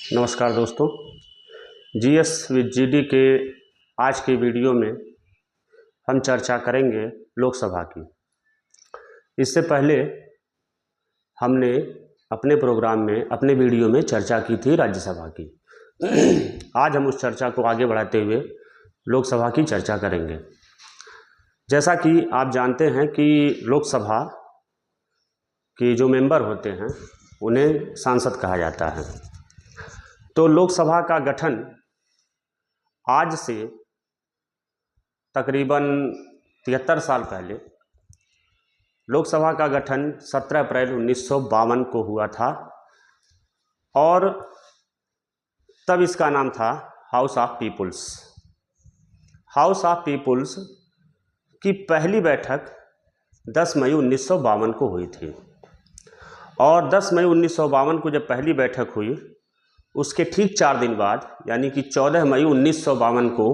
नमस्कार दोस्तों, GS with GD के आज के वीडियो में हम चर्चा करेंगे लोकसभा की। इससे पहले हमने अपने प्रोग्राम में अपने वीडियो में चर्चा की थी राज्यसभा की। आज हम उस चर्चा को आगे बढ़ाते हुए लोकसभा की चर्चा करेंगे। जैसा कि आप जानते हैं कि लोकसभा के जो मेंबर होते हैं उन्हें सांसद कहा जाता है। तो लोकसभा का गठन आज से तकरीबन 73 साल पहले लोकसभा का गठन 17 अप्रैल 1952 को हुआ था और तब इसका नाम था house of people's. House of people's की पहली बैठक 10 मई 1952 को हुई थी और 10 मई 1952 को जब पहली बैठक हुई उसके ठीक 4 दिन बाद यानी कि 14 मई 1952 को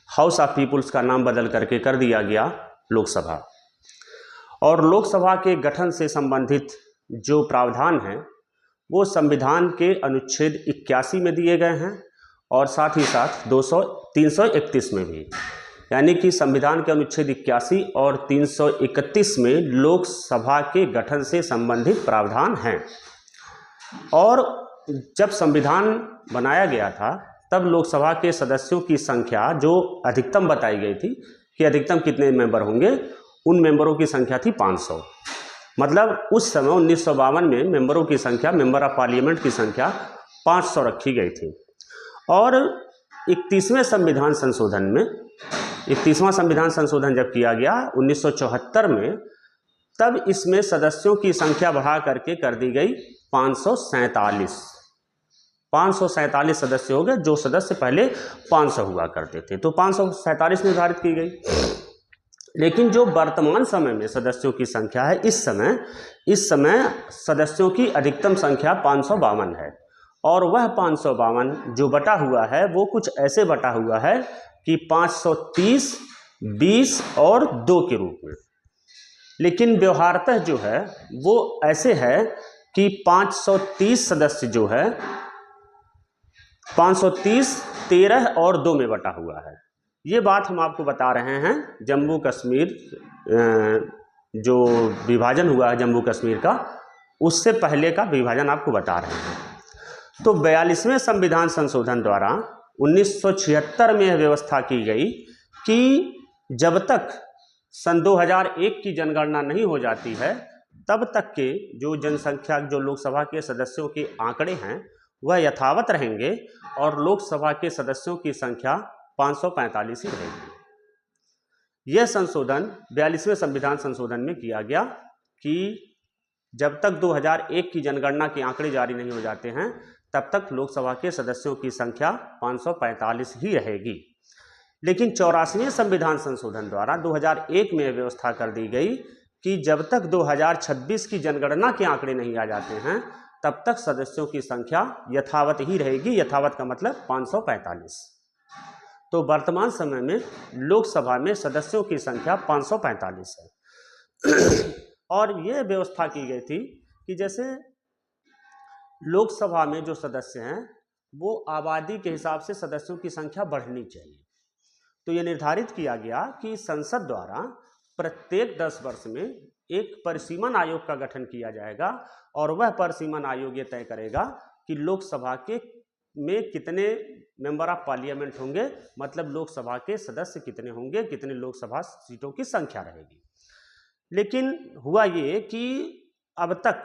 हाउस ऑफ पीपुल्स का नाम बदल करके कर दिया गया लोकसभा। और लोकसभा के गठन से संबंधित जो प्रावधान हैं वो संविधान के अनुच्छेद 81 में दिए गए हैं और साथ ही साथ 331 में भी, यानी कि संविधान के अनुच्छेद 81 और 331 में लोकसभा के गठन से संबंधित प्रावधान हैं। और जब संविधान बनाया गया था तब लोकसभा के सदस्यों की संख्या जो अधिकतम बताई गई थी कि अधिकतम कितने मेंबर होंगे, उन मेंबरों की संख्या थी 500। मतलब उस समय 1952 में मेंबरों की संख्या, मेंबर ऑफ पार्लियामेंट की संख्या 500 रखी गई थी। और 31वें संविधान संशोधन जब किया गया 1974 में, तब इसमें सदस्यों की संख्या बढ़ा करके कर दी गई 547 सदस्य हो गए। जो सदस्य पहले 500 हुआ करते थे तो 547 निर्धारित की गई। लेकिन जो वर्तमान समय में सदस्यों की संख्या है, इस समय सदस्यों की अधिकतम संख्या 552 है और वह 552 जो बटा हुआ है वो कुछ ऐसे बटा हुआ है कि 530, 20 और 2 के रूप में। लेकिन व्यवहारतः जो है वो ऐसे है कि 530 सदस्य जो है 530 13 और 2 में बटा हुआ है। ये बात हम आपको बता रहे हैं जम्मू कश्मीर जो विभाजन हुआ है जम्मू कश्मीर का, उससे पहले का विभाजन आपको बता रहे हैं। तो 42वें संविधान संशोधन द्वारा 1976 में यह व्यवस्था की गई कि जब तक सन 2001 की जनगणना नहीं हो जाती है तब तक के जो जनसंख्या, जो लोकसभा के सदस्यों के आंकड़े हैं वह यथावत रहेंगे और लोकसभा के सदस्यों की संख्या 545 ही रहेगी। यह संशोधन 42वें संविधान संशोधन में किया गया कि जब तक 2001 की जनगणना के आंकड़े जारी नहीं हो जाते हैं तब तक लोकसभा के सदस्यों की संख्या 545 ही रहेगी। लेकिन 84वें संविधान संशोधन द्वारा 2001 में व्यवस्था कर दी गई कि जब तक 2026 की जनगणना के आंकड़े नहीं आ जाते हैं तब तक सदस्यों की संख्या यथावत ही रहेगी। यथावत का मतलब 545। तो वर्तमान समय में लोकसभा में सदस्यों की संख्या 545 है। और यह व्यवस्था की गई थी कि जैसे लोकसभा में जो सदस्य हैं वो आबादी के हिसाब से सदस्यों की संख्या बढ़नी चाहिए। तो यह निर्धारित किया गया कि संसद द्वारा प्रत्येक 10 वर्ष में एक परिसीमन आयोग का गठन किया जाएगा और वह परिसीमन आयोग ये तय करेगा कि लोकसभा के में कितने मेंबर ऑफ पार्लियामेंट होंगे, मतलब लोकसभा के सदस्य कितने होंगे, कितने लोकसभा सीटों की संख्या रहेगी। लेकिन हुआ ये कि अब तक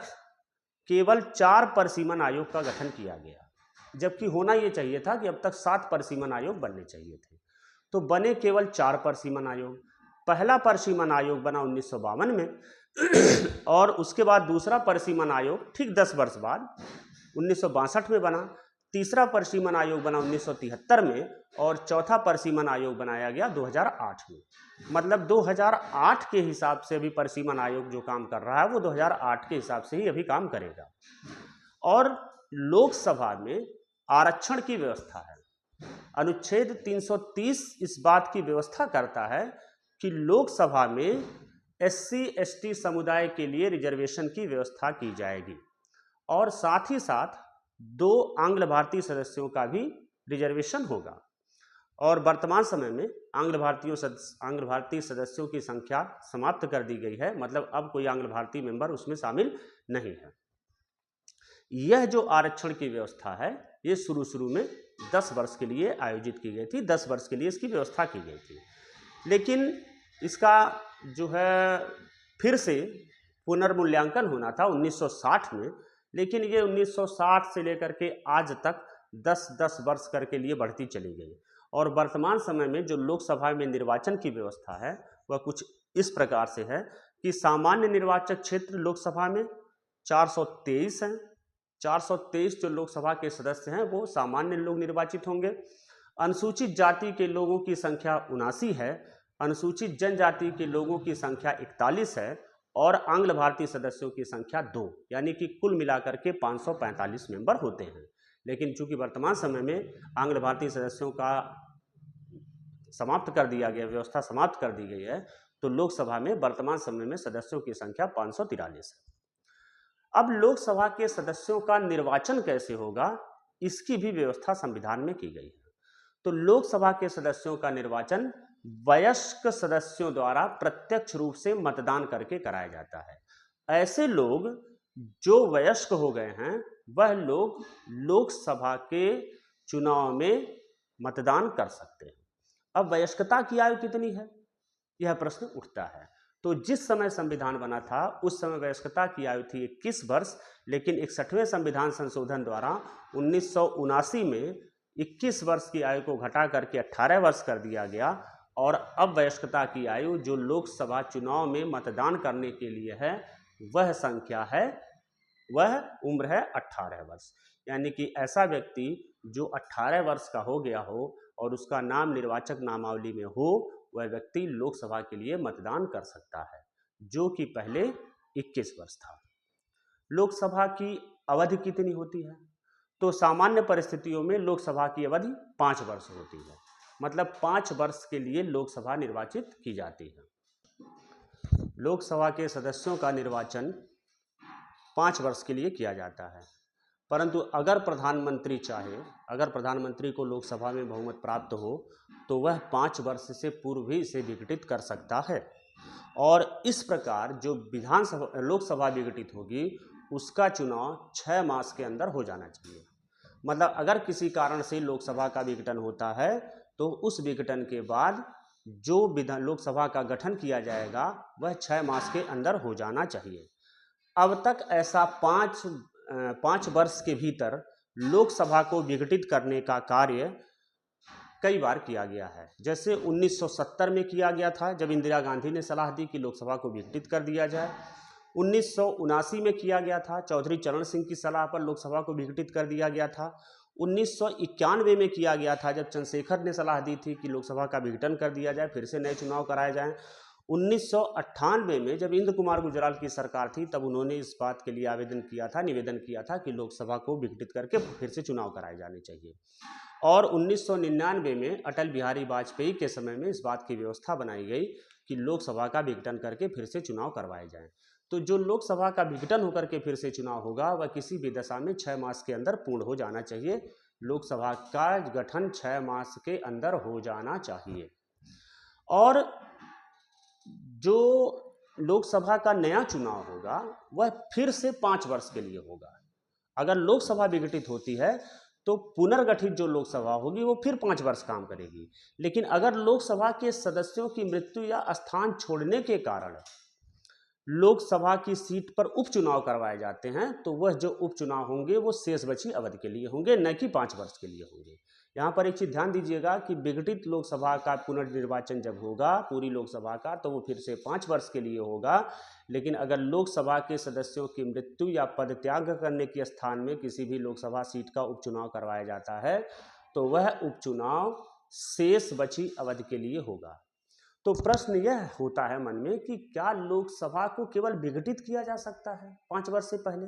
केवल 4 परिसीमन आयोग का गठन किया गया, जबकि होना ये चाहिए था कि अब तक 7 परिसीमन आयोग बनने चाहिए थे। तो बने केवल 4 परिसीमन आयोग। पहला परिसीमन आयोग बना 1952 में और उसके बाद दूसरा परिसीमन आयोग ठीक 10 वर्ष बाद 1962 में बना। तीसरा परिसीमन आयोग बना 1973 में और चौथा परिसीमन आयोग बनाया गया 2008 में। मतलब 2008 के हिसाब से अभी परिसीमन आयोग जो काम कर रहा है वो 2008 के हिसाब से ही अभी काम करेगा। और लोकसभा में आरक्षण की व्यवस्था है। अनुच्छेद 330 इस बात की व्यवस्था करता है कि लोकसभा में SC/ST समुदाय के लिए रिजर्वेशन की व्यवस्था की जाएगी और साथ ही साथ 2 आंग्ल भारतीय सदस्यों का भी रिजर्वेशन होगा। और वर्तमान समय में आंग्ल भारतीय सदस्यों की संख्या समाप्त कर दी गई है, मतलब अब कोई आंग्ल भारतीय मेंबर उसमें शामिल नहीं है। यह जो आरक्षण की व्यवस्था है ये शुरू में 10 वर्ष के लिए आयोजित की गई थी, 10 वर्ष के लिए इसकी व्यवस्था की गई थी। लेकिन इसका जो है फिर से पुनर्मूल्यांकन होना था 1960 में, लेकिन ये 1960 से लेकर के आज तक 10-10 वर्ष करके लिए बढ़ती चली गई। और वर्तमान समय में जो लोकसभा में निर्वाचन की व्यवस्था है वह कुछ इस प्रकार से है कि सामान्य निर्वाचक क्षेत्र लोकसभा में 423 हैं। 423 जो लोकसभा के सदस्य हैं वो सामान्य लोग निर्वाचित होंगे। अनुसूचित जाति के लोगों की संख्या 79 है, अनुसूचित जनजाति के लोगों की संख्या 41 है और आंग्ल भारतीय सदस्यों की संख्या 2, यानी कि कुल मिलाकर के 545 मेंबर होते हैं। लेकिन चूंकि वर्तमान समय में आंग्ल भारतीय सदस्यों का समाप्त कर दिया गया, व्यवस्था समाप्त कर दी गई है, तो लोकसभा में वर्तमान समय में सदस्यों की संख्या 543 है। अब लोकसभा के सदस्यों का निर्वाचन कैसे होगा इसकी भी व्यवस्था संविधान में की गई है। तो लोकसभा के सदस्यों का निर्वाचन वयस्क सदस्यों द्वारा प्रत्यक्ष रूप से मतदान करके कराया जाता है। ऐसे लोग जो वयस्क हो गए हैं वह लोग लोकसभा के चुनाव में मतदान कर सकते हैं। अब वयस्कता की आयु कितनी है यह प्रश्न उठता है। तो जिस समय संविधान बना था उस समय वयस्कता की आयु थी 21 वर्ष, लेकिन 61वें संविधान संशोधन द्वारा 1979 में 21 वर्ष की आयु को घटा करके 18 वर्ष कर दिया गया और अब वयस्कता की आयु जो लोकसभा चुनाव में मतदान करने के लिए है वह संख्या है, वह उम्र है 18 वर्ष। यानी कि ऐसा व्यक्ति जो 18 वर्ष का हो गया हो और उसका नाम निर्वाचक नामावली में हो वह व्यक्ति लोकसभा के लिए मतदान कर सकता है, जो कि पहले 21 वर्ष था। लोकसभा की अवधि कितनी होती है? तो सामान्य परिस्थितियों में लोकसभा की अवधि 5 वर्ष होती है, मतलब 5 वर्ष के लिए लोकसभा निर्वाचित की जाती है। लोकसभा के सदस्यों का निर्वाचन 5 वर्ष के लिए किया जाता है, परंतु अगर प्रधानमंत्री चाहे, अगर प्रधानमंत्री को लोकसभा में बहुमत प्राप्त हो तो वह 5 वर्ष से पूर्व भी इसे विघटित कर सकता है। और इस प्रकार जो लोकसभा विघटित होगी उसका चुनाव 6 मास के अंदर हो जाना चाहिए। मतलब अगर किसी कारण से लोकसभा का विघटन होता है तो उस विघटन के बाद जो लोकसभा का गठन किया जाएगा वह 6 मास के अंदर हो जाना चाहिए। अब तक ऐसा 5 वर्ष के भीतर लोकसभा को विघटित करने का कार्य कई बार किया गया है। जैसे 1970 में किया गया था जब इंदिरा गांधी ने सलाह दी कि लोकसभा को विघटित कर दिया जाए। 1979 में किया गया था, चौधरी चरण सिंह की सलाह पर लोकसभा को विघटित कर दिया गया था। 1991 में किया गया था जब चंद्रशेखर ने सलाह दी थी कि लोकसभा का विघटन कर दिया जाए, फिर से नए चुनाव कराए जाएं। 1998 में जब इंद्र कुमार गुजराल की सरकार थी तब उन्होंने इस बात के लिए निवेदन किया था कि लोकसभा को विघटित करके फिर से चुनाव कराए जाने चाहिए। और 1999 में अटल बिहारी वाजपेयी के समय में इस बात की व्यवस्था बनाई गई कि लोकसभा का विघटन करके फिर से चुनाव करवाए जाएं। तो जो लोकसभा का विघटन होकर के फिर से चुनाव होगा वह किसी भी दशा में 6 मास के अंदर पूर्ण हो जाना चाहिए। लोकसभा का गठन 6 मास के अंदर हो जाना चाहिए। और जो लोकसभा का नया चुनाव होगा वह फिर से 5 वर्ष के लिए होगा। अगर लोकसभा विघटित होती है तो पुनर्गठित जो लोकसभा होगी वो फिर 5 वर्ष काम करेगी। लेकिन अगर लोकसभा के सदस्यों की मृत्यु या स्थान छोड़ने के कारण लोकसभा की सीट पर उपचुनाव करवाए जाते हैं तो वह जो उपचुनाव होंगे वो शेष बची अवधि के लिए होंगे, न कि 5 वर्ष के लिए होंगे। यहाँ पर एक चीज़ ध्यान दीजिएगा कि विघटित लोकसभा का पुनर्निर्वाचन जब होगा पूरी लोकसभा का तो वो फिर से 5 वर्ष के लिए होगा। लेकिन अगर लोकसभा के सदस्यों की मृत्यु या पदत्याग करने के स्थान में किसी भी लोकसभा सीट का उपचुनाव करवाया जाता है तो वह उपचुनाव शेष बची अवधि के लिए होगा। तो प्रश्न यह होता है मन में कि क्या लोकसभा को केवल विघटित किया जा सकता है 5 वर्ष से पहले?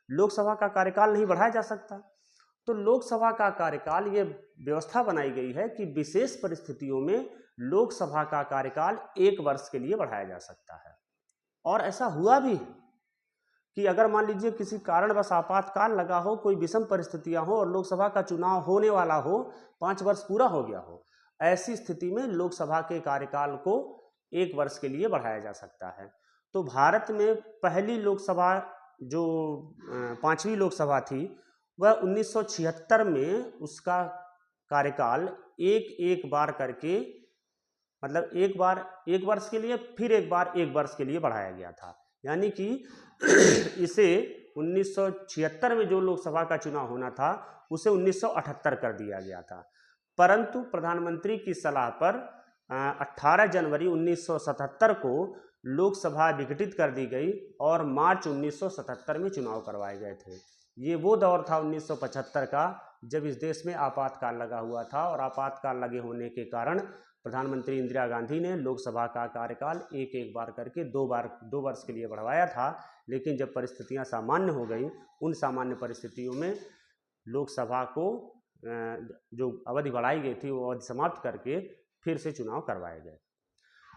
लोकसभा का कार्यकाल नहीं बढ़ाया जा सकता? तो लोकसभा का कार्यकाल, ये व्यवस्था बनाई गई है कि विशेष परिस्थितियों में लोकसभा का कार्यकाल 1 वर्ष के लिए बढ़ाया जा सकता है। और ऐसा हुआ भी। कि अगर मान लीजिए किसी कारणवश आपातकाल लगा हो, कोई विषम परिस्थितियां हो और लोकसभा का चुनाव होने वाला हो, 5 वर्ष पूरा हो गया हो, ऐसी स्थिति में लोकसभा के कार्यकाल को 1 वर्ष के लिए बढ़ाया जा सकता है। तो भारत में पहली लोकसभा जो 5वीं लोकसभा थी, वह 1976 में उसका कार्यकाल एक बार करके, मतलब एक बार 1 वर्ष के लिए, फिर एक बार 1 वर्ष के लिए बढ़ाया गया था। यानी कि इसे 1976 में जो लोकसभा का चुनाव होना था उसे 1978 कर दिया गया था। परंतु प्रधानमंत्री की सलाह पर 18 जनवरी 1977 को लोकसभा विघटित कर दी गई और मार्च 1977 में चुनाव करवाए गए थे। ये वो दौर था 1975 का जब इस देश में आपातकाल लगा हुआ था, और आपातकाल लगे होने के कारण प्रधानमंत्री इंदिरा गांधी ने लोकसभा का कार्यकाल एक बार करके 2 वर्ष के लिए बढ़वाया था। लेकिन जब परिस्थितियां सामान्य हो गई, उन सामान्य परिस्थितियों में लोकसभा को जो अवधि बढ़ाई गई थी वो अवधि समाप्त करके फिर से चुनाव करवाए गए।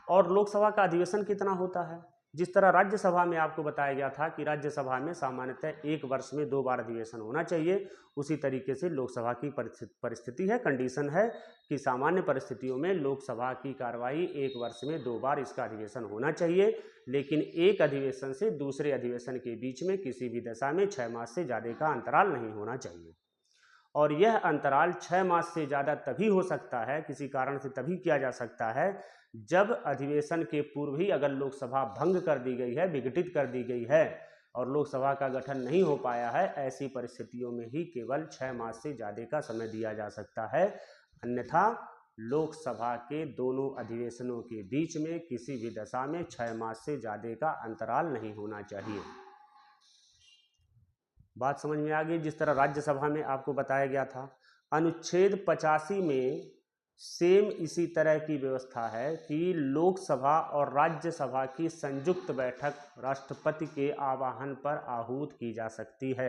और लोकसभा का अधिवेशन कितना होता है? जिस तरह राज्यसभा में आपको बताया गया था कि राज्यसभा में सामान्यतः 1 वर्ष में 2 बार अधिवेशन होना चाहिए, उसी तरीके से लोकसभा की परिस्थिति है, कंडीशन है कि सामान्य परिस्थितियों में लोकसभा की कार्रवाई 1 वर्ष में 2 बार इसका अधिवेशन होना चाहिए। लेकिन एक अधिवेशन से दूसरे अधिवेशन के बीच में किसी भी दशा में 6 मास से ज़्यादा का अंतराल नहीं होना चाहिए। और यह अंतराल 6 मास से ज़्यादा तभी हो सकता है, किसी कारण से तभी किया जा सकता है, जब अधिवेशन के पूर्व ही अगर लोकसभा भंग कर दी गई है, विघटित कर दी गई है और लोकसभा का गठन नहीं हो पाया है, ऐसी परिस्थितियों में ही केवल 6 मास से ज़्यादा का समय दिया जा सकता है। अन्यथा लोकसभा के दोनों अधिवेशनों के बीच में किसी भी दशा में 6 मास से ज़्यादा का अंतराल नहीं होना चाहिए। बात समझ में आ गई? जिस तरह राज्यसभा में आपको बताया गया था, अनुच्छेद 85 में सेम इसी तरह की व्यवस्था है कि लोकसभा और राज्यसभा की संयुक्त बैठक राष्ट्रपति के आह्वान पर आहूत की जा सकती है।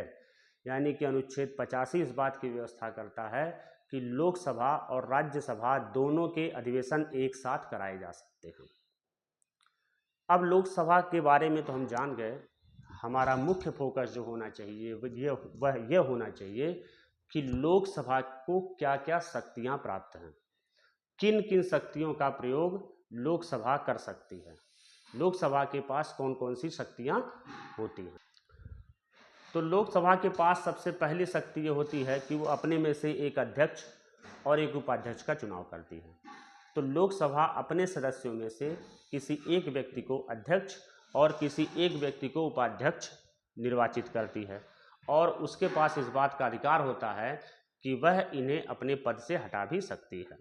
यानी कि अनुच्छेद 85 इस बात की व्यवस्था करता है कि लोकसभा और राज्यसभा दोनों के अधिवेशन एक साथ कराए जा सकते हैं। अब लोकसभा के बारे में तो हम जान गए, हमारा मुख्य फोकस जो होना चाहिए वह यह होना चाहिए कि लोकसभा को क्या क्या शक्तियां प्राप्त हैं, किन किन शक्तियों का प्रयोग लोकसभा कर सकती है, लोकसभा के पास कौन कौन सी शक्तियां होती हैं। तो लोकसभा के पास सबसे पहली शक्ति ये होती है कि वो अपने में से एक अध्यक्ष और एक उपाध्यक्ष का चुनाव करती है। तो लोकसभा अपने सदस्यों में से किसी एक व्यक्ति को अध्यक्ष और किसी एक व्यक्ति को उपाध्यक्ष निर्वाचित करती है, और उसके पास इस बात का अधिकार होता है कि वह इन्हें अपने पद से हटा भी सकती है।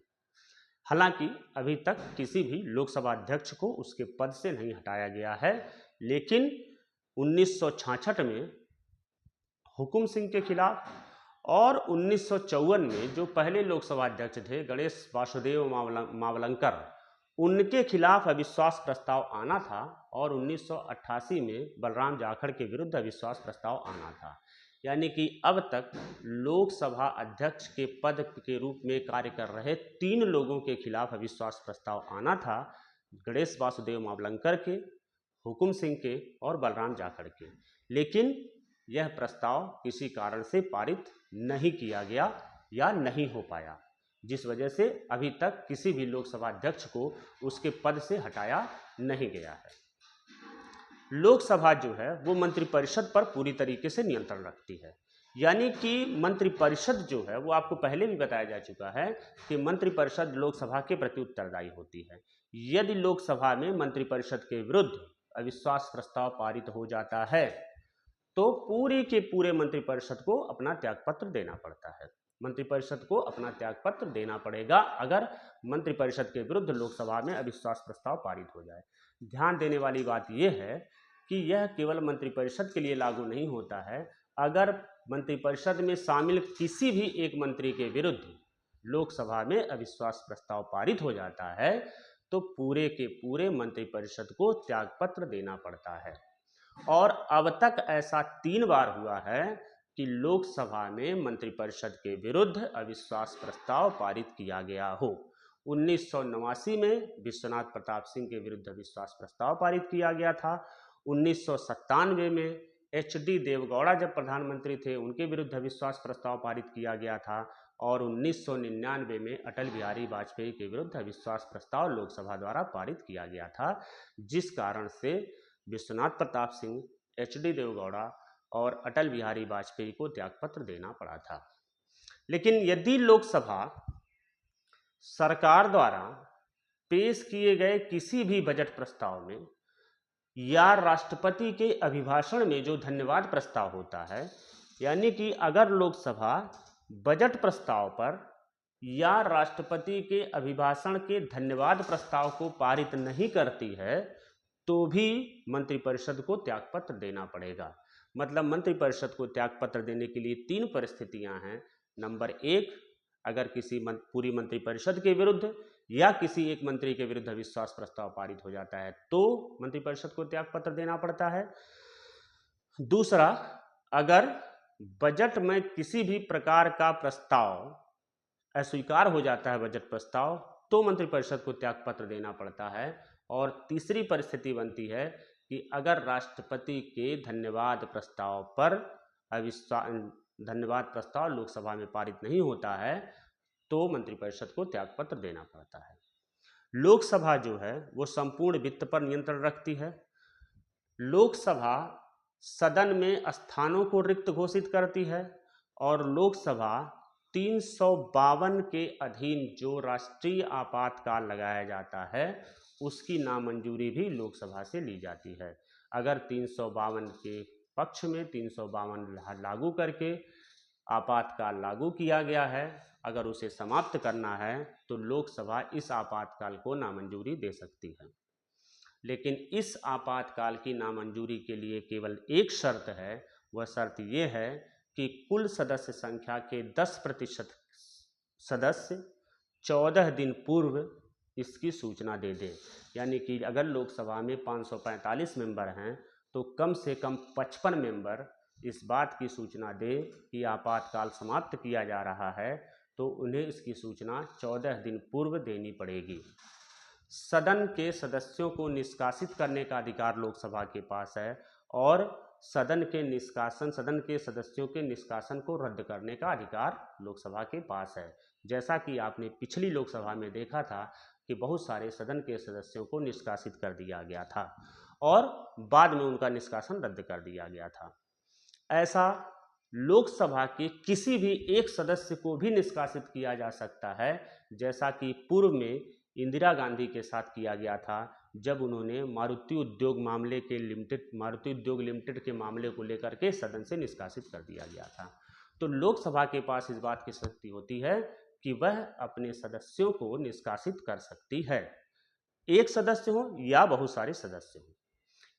हालांकि अभी तक किसी भी लोकसभा अध्यक्ष को उसके पद से नहीं हटाया गया है, लेकिन 1966 में हुकुम सिंह के खिलाफ और 1954 में जो पहले लोकसभा अध्यक्ष थे गणेश वासुदेव मावलंकर, उनके खिलाफ अविश्वास प्रस्ताव आना था, और 1988 में बलराम जाखड़ के विरुद्ध अविश्वास प्रस्ताव आना था। यानी कि अब तक लोकसभा अध्यक्ष के पद के रूप में कार्य कर रहे 3 लोगों के खिलाफ अविश्वास प्रस्ताव आना था, गणेश वासुदेव मावलंकर के, हुकुम सिंह के और बलराम जाखड़ के। लेकिन यह प्रस्ताव किसी कारण से पारित नहीं किया गया या नहीं हो पाया, जिस वजह से अभी तक किसी भी लोकसभा अध्यक्ष को उसके पद से हटाया नहीं गया है। लोकसभा जो है वो मंत्रिपरिषद पर पूरी तरीके से नियंत्रण रखती है। यानी कि मंत्रिपरिषद जो है वो आपको पहले भी बताया जा चुका है कि मंत्रिपरिषद लोकसभा के प्रति उत्तरदायी होती है। यदि लोकसभा में मंत्रिपरिषद के विरुद्ध अविश्वास प्रस्ताव पारित हो जाता है तो पूरे के पूरे मंत्रिपरिषद को अपना त्यागपत्र देना पड़ता है। मंत्रिपरिषद को अपना त्यागपत्र देना पड़ेगा अगर मंत्रिपरिषद के विरुद्ध लोकसभा में अविश्वास प्रस्ताव पारित हो जाए। ध्यान देने वाली बात यह है कि यह केवल मंत्रिपरिषद के लिए लागू नहीं होता है। अगर मंत्रिपरिषद में शामिल किसी भी एक मंत्री के विरुद्ध लोकसभा में अविश्वास प्रस्ताव पारित हो जाता है तो पूरे के पूरे मंत्रिपरिषद को त्यागपत्र देना पड़ता है। और अब तक ऐसा 3 बार हुआ है कि लोकसभा में मंत्रिपरिषद के विरुद्ध अविश्वास प्रस्ताव पारित किया गया हो। 1989 में विश्वनाथ प्रताप सिंह के विरुद्ध अविश्वास प्रस्ताव पारित किया गया था। 1997 में HD देवगौड़ा जब प्रधानमंत्री थे उनके विरुद्ध अविश्वास प्रस्ताव पारित किया गया था, और 1999 में अटल बिहारी वाजपेयी के विरुद्ध अविश्वास प्रस्ताव लोकसभा द्वारा पारित किया गया था, जिस कारण से विश्वनाथ प्रताप सिंह, HD देवगौड़ा और अटल बिहारी वाजपेयी को त्यागपत्र देना पड़ा था। लेकिन यदि लोकसभा सरकार द्वारा पेश किए गए किसी भी बजट प्रस्ताव में या राष्ट्रपति के अभिभाषण में जो धन्यवाद प्रस्ताव होता है, यानी कि अगर लोकसभा बजट प्रस्ताव पर या राष्ट्रपति के अभिभाषण के धन्यवाद प्रस्ताव को पारित नहीं करती है तो भी मंत्रिपरिषद को त्यागपत्र देना पड़ेगा। मतलब मंत्रिपरिषद को त्यागपत्र देने के लिए 3 परिस्थितियां हैं। नंबर 1, अगर किसी पूरी मंत्रिपरिषद के विरुद्ध या किसी एक मंत्री के विरुद्ध अविश्वास प्रस्ताव पारित हो जाता है तो मंत्रिपरिषद को त्यागपत्र देना पड़ता है। दूसरा, अगर बजट में किसी भी प्रकार का प्रस्ताव अस्वीकार हो जाता है बजट प्रस्ताव, तो मंत्रिपरिषद को त्यागपत्र देना पड़ता है। और तीसरी परिस्थिति बनती है कि अगर राष्ट्रपति के धन्यवाद प्रस्ताव पर धन्यवाद प्रस्ताव लोकसभा में पारित नहीं होता है तो मंत्रिपरिषद को त्यागपत्र देना पड़ता है। लोकसभा जो है वो संपूर्ण वित्त पर नियंत्रण रखती है। लोकसभा सदन में स्थानों को रिक्त घोषित करती है और लोकसभा 352 के अधीन जो राष्ट्रीय आपातकाल लगाया जाता है उसकी नामंजूरी भी लोकसभा से ली जाती है। अगर 352 के पक्ष में 352 लागू करके आपातकाल लागू किया गया है, अगर उसे समाप्त करना है तो लोकसभा इस आपातकाल को नामंजूरी दे सकती है। लेकिन इस आपातकाल की नामंजूरी के लिए केवल एक शर्त है। वह शर्त ये है कि कुल सदस्य संख्या के 10% सदस्य 14 दिन पूर्व इसकी सूचना दे दें। यानी कि अगर लोकसभा में 545 मेंबर हैं तो कम से कम 55 मेंबर इस बात की सूचना दे कि आपातकाल समाप्त किया जा रहा है, तो उन्हें इसकी सूचना 14 दिन पूर्व देनी पड़ेगी। सदन के सदस्यों को निष्कासित करने का अधिकार लोकसभा के पास है और सदन के सदस्यों के निष्कासन को रद्द करने का अधिकार लोकसभा के पास है। जैसा कि आपने पिछली लोकसभा में देखा था कि बहुत सारे सदन के सदस्यों को निष्कासित कर दिया गया था और बाद में उनका निष्कासन रद्द कर दिया गया था। ऐसा लोकसभा के किसी भी एक सदस्य को भी निष्कासित किया जा सकता है, जैसा कि पूर्व में इंदिरा गांधी के साथ किया गया था जब उन्होंने मारुति उद्योग लिमिटेड के मामले को लेकर के सदन से निष्कासित कर दिया गया था। तो लोकसभा के पास इस बात की शक्ति होती है कि वह अपने सदस्यों को निष्कासित कर सकती है, एक सदस्य हो या बहुत सारे सदस्य हो।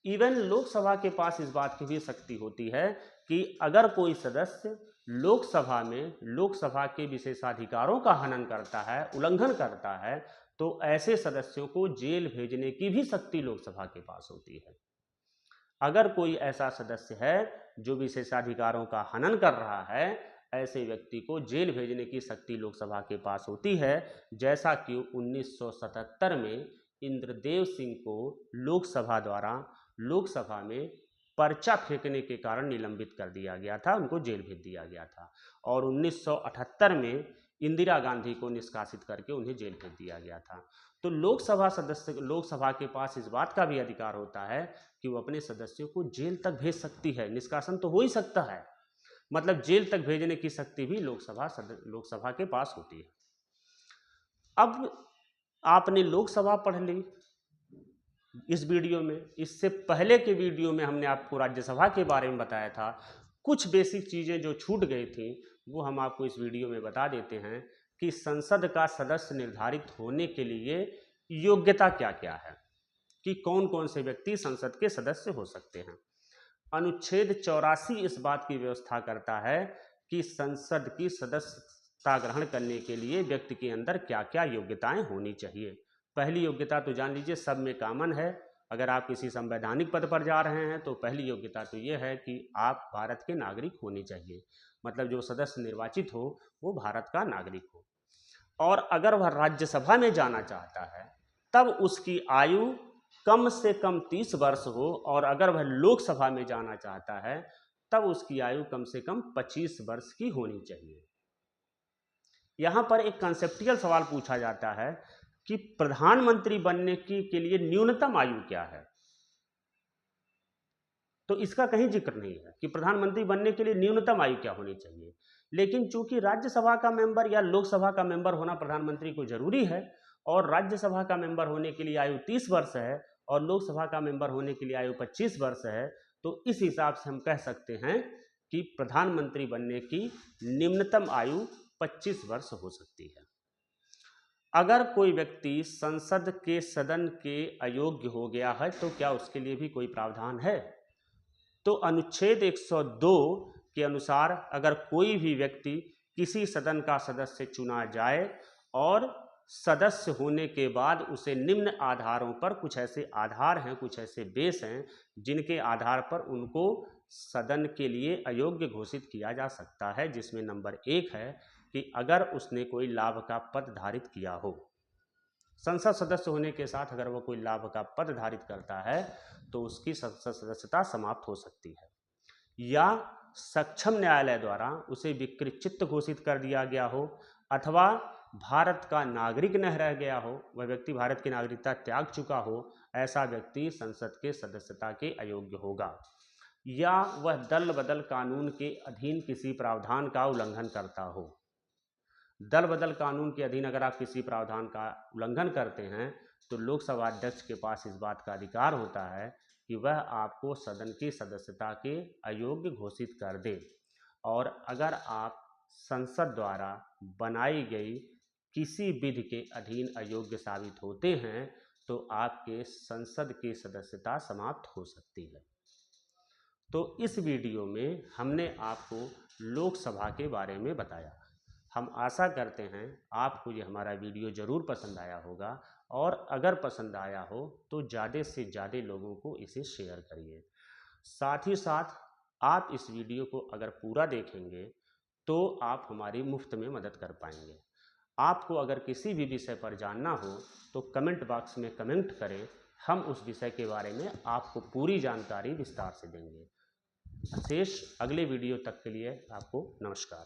इवन लोकसभा के पास इस बात की भी शक्ति होती है कि अगर कोई सदस्य लोकसभा में लोकसभा के विशेषाधिकारों का हनन करता है, उल्लंघन करता है, तो ऐसे सदस्यों को जेल भेजने की भी शक्ति लोकसभा के पास होती है। अगर कोई ऐसा सदस्य है जो विशेषाधिकारों का हनन कर रहा है, ऐसे व्यक्ति को जेल भेजने की शक्ति लोकसभा के पास होती है। जैसा कि 1977 में इंद्रदेव सिंह को लोकसभा द्वारा लोकसभा में पर्चा फेंकने के कारण निलंबित कर दिया गया था, उनको जेल भेज दिया गया था। और 1978 में इंदिरा गांधी को निष्कासित करके उन्हें जेल भेज दिया गया था। तो लोकसभा के पास इस बात का भी अधिकार होता है कि वो अपने सदस्यों को जेल तक भेज सकती है। निष्कासन तो हो ही सकता है, मतलब जेल तक भेजने की शक्ति भी लोकसभा के पास होती है। अब आपने लोकसभा पढ़ ली इस वीडियो में। इससे पहले के वीडियो में हमने आपको राज्यसभा के बारे में बताया था। कुछ बेसिक चीज़ें जो छूट गई थी वो हम आपको इस वीडियो में बता देते हैं कि संसद का सदस्य निर्धारित होने के लिए योग्यता क्या क्या है, कि कौन कौन से व्यक्ति संसद के सदस्य हो सकते हैं। अनुच्छेद 84 इस बात की व्यवस्था करता है कि संसद की सदस्यता ग्रहण करने के लिए व्यक्ति के अंदर क्या क्या योग्यताएं होनी चाहिए। पहली योग्यता तो जान लीजिए, सब में कॉमन है। अगर आप किसी संवैधानिक पद पर जा रहे हैं तो पहली योग्यता तो ये है कि आप भारत के नागरिक होने चाहिए, मतलब जो सदस्य निर्वाचित हो वो भारत का नागरिक हो। और अगर वह राज्यसभा में जाना चाहता है तब उसकी आयु कम से कम 30 वर्ष हो, और अगर वह लोकसभा में जाना चाहता है तब उसकी आयु कम से कम 25 वर्ष की होनी चाहिए। यहां पर एक कंसेप्चुअल सवाल पूछा जाता है कि प्रधानमंत्री बनने की के लिए न्यूनतम आयु क्या है, तो इसका कहीं जिक्र नहीं है कि प्रधानमंत्री बनने के लिए न्यूनतम आयु क्या होनी चाहिए। लेकिन चूंकि राज्यसभा का मेंबर या लोकसभा का मेंबर होना प्रधानमंत्री को जरूरी है, और राज्यसभा का मेंबर होने के लिए आयु 30 वर्ष है और लोकसभा का मेंबर होने के लिए आयु 25 वर्ष है, तो इस हिसाब से हम कह सकते हैं कि प्रधानमंत्री बनने की निम्नतम आयु 25 वर्ष हो सकती है। अगर कोई व्यक्ति संसद के सदन के अयोग्य हो गया है तो क्या उसके लिए भी कोई प्रावधान है? तो अनुच्छेद 102 के अनुसार अगर कोई भी व्यक्ति किसी सदन का सदस्य चुना जाए और सदस्य होने के बाद उसे निम्न आधारों पर, कुछ ऐसे आधार हैं, कुछ ऐसे बेस हैं जिनके आधार पर उनको सदन के लिए अयोग्य घोषित किया जा सकता है, जिसमें नंबर 1 है कि अगर उसने कोई लाभ का पद धारित किया हो। संसद सदस्य होने के साथ अगर वह कोई लाभ का पद धारित करता है तो उसकी संसद सदस्यता समाप्त हो सकती है, या सक्षम न्यायालय द्वारा उसे विकृत चित्त घोषित कर दिया गया हो, अथवा भारत का नागरिक न रह गया हो, वह व्यक्ति भारत की नागरिकता त्याग चुका हो, ऐसा व्यक्ति संसद के सदस्यता के अयोग्य होगा, या वह दल बदल कानून के अधीन किसी प्रावधान का उल्लंघन करता हो। दल बदल कानून के अधीन अगर आप किसी प्रावधान का उल्लंघन करते हैं तो लोकसभा अध्यक्ष के पास इस बात का अधिकार होता है कि वह आपको सदन की सदस्यता के अयोग्य घोषित कर दे। और अगर आप संसद द्वारा बनाई गई किसी विधि के अधीन अयोग्य साबित होते हैं तो आपके संसद की सदस्यता समाप्त हो सकती है। तो इस वीडियो में हमने आपको लोकसभा के बारे में बताया। हम आशा करते हैं आपको ये हमारा वीडियो ज़रूर पसंद आया होगा, और अगर पसंद आया हो तो ज़्यादा से ज़्यादा लोगों को इसे शेयर करिए। साथ ही साथ आप इस वीडियो को अगर पूरा देखेंगे तो आप हमारी मुफ्त में मदद कर पाएंगे। आपको अगर किसी भी विषय पर जानना हो तो कमेंट बॉक्स में कमेंट करें, हम उस विषय के बारे में आपको पूरी जानकारी विस्तार से देंगे। शेष अगले वीडियो तक के लिए आपको नमस्कार।